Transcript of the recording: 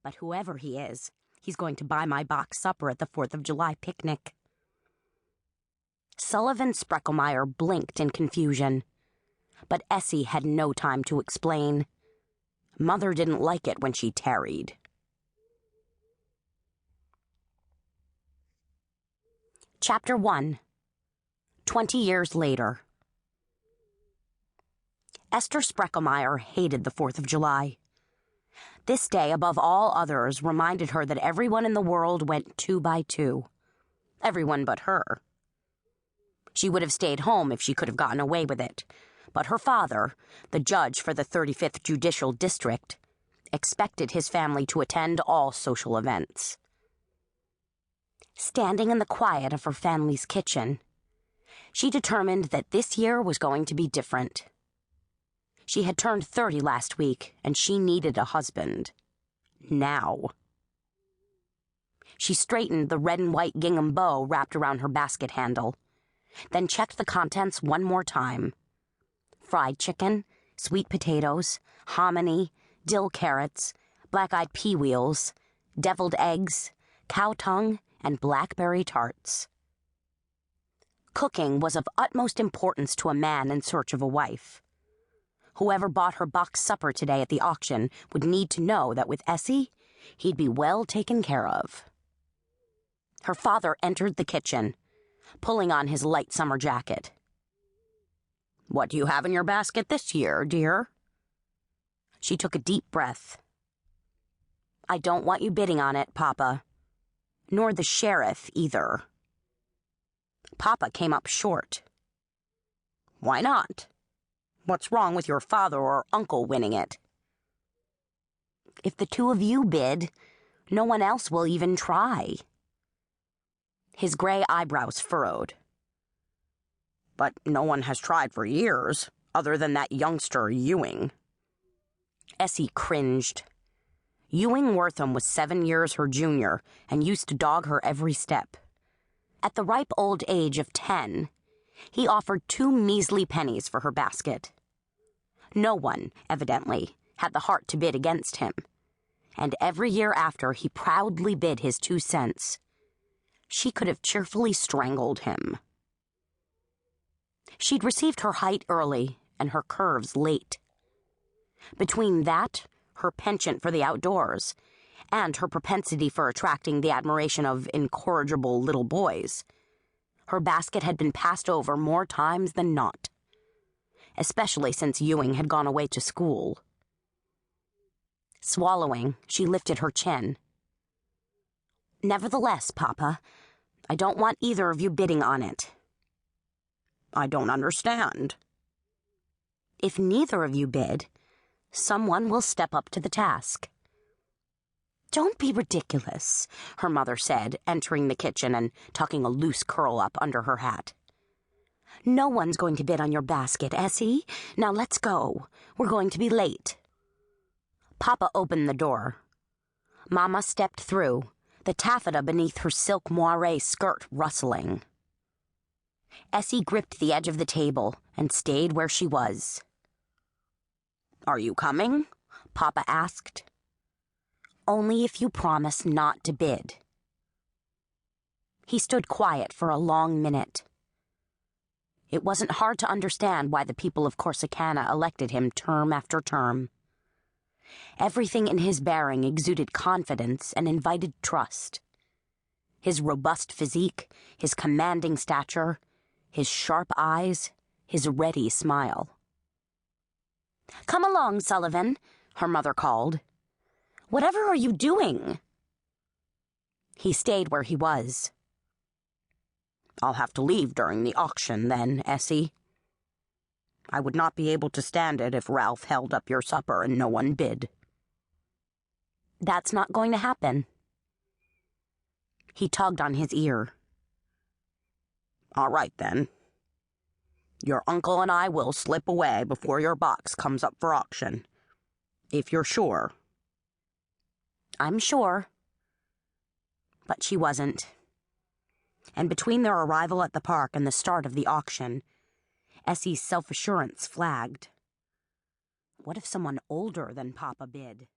But whoever he is, he's going to buy my box supper at the 4th of July picnic. Sullivan Sprecklemeyer blinked in confusion, but Essie had no time to explain. Mother didn't like it when she tarried. Chapter 1. 20 years later. Esther Sprecklemeyer hated the 4th of July. This day, above all others, reminded her that everyone in the world went 2 by 2. Everyone but her. She would have stayed home if she could have gotten away with it, but her father, the judge for the 35th Judicial District, expected his family to attend all social events. Standing in the quiet of her family's kitchen, she determined that this year was going to be different. She had turned 30 last week, and she needed a husband. Now. She straightened the red and white gingham bow wrapped around her basket handle, then checked the contents one more time. Fried chicken, sweet potatoes, hominy, dill carrots, black-eyed pea wheels, deviled eggs, cow tongue, and blackberry tarts. Cooking was of utmost importance to a man in search of a wife. Whoever bought her box supper today at the auction would need to know that with Essie, he'd be well taken care of. Her father entered the kitchen, pulling on his light summer jacket. "What do you have in your basket this year, dear?" She took a deep breath. "I don't want you bidding on it, Papa. Nor the sheriff, either." Papa came up short. "Why not? What's wrong with your father or uncle winning it?" "If the two of you bid, no one else will even try." His gray eyebrows furrowed. "But no one has tried for years, other than that youngster Ewing." Essie cringed. Ewing Wortham was 7 years her junior and used to dog her every step. At the ripe old age of 10, he offered 2 measly pennies for her basket. No one, evidently, had the heart to bid against him, and every year after he proudly bid his 2 cents. She could have cheerfully strangled him. She'd received her height early and her curves late. Between that, her penchant for the outdoors, and her propensity for attracting the admiration of incorrigible little boys, her basket had been passed over more times than not, especially since Ewing had gone away to school. Swallowing, she lifted her chin. "Nevertheless, Papa, I don't want either of you bidding on it." "I don't understand." "If neither of you bid, someone will step up to the task." "Don't be ridiculous," her mother said, entering the kitchen and tucking a loose curl up under her hat. "No one's going to bid on your basket, Essie. Now let's go. We're going to be late." Papa opened the door. Mama stepped through, the taffeta beneath her silk moire skirt rustling. Essie gripped the edge of the table and stayed where she was. "Are you coming?" Papa asked. "Only if you promise not to bid." He stood quiet for a long minute. It wasn't hard to understand why the people of Corsicana elected him term after term. Everything in his bearing exuded confidence and invited trust. His robust physique, his commanding stature, his sharp eyes, his ready smile. "Come along, Sullivan," her mother called. "Whatever are you doing?" He stayed where he was. "I'll have to leave during the auction then, Essie. I would not be able to stand it if Ralph held up your supper and no one bid." "That's not going to happen." He tugged on his ear. "All right, then. Your uncle and I will slip away before your box comes up for auction. If you're sure." "I'm sure." But she wasn't. And between their arrival at the park and the start of the auction, Essie's self-assurance flagged. What if someone older than Papa bid?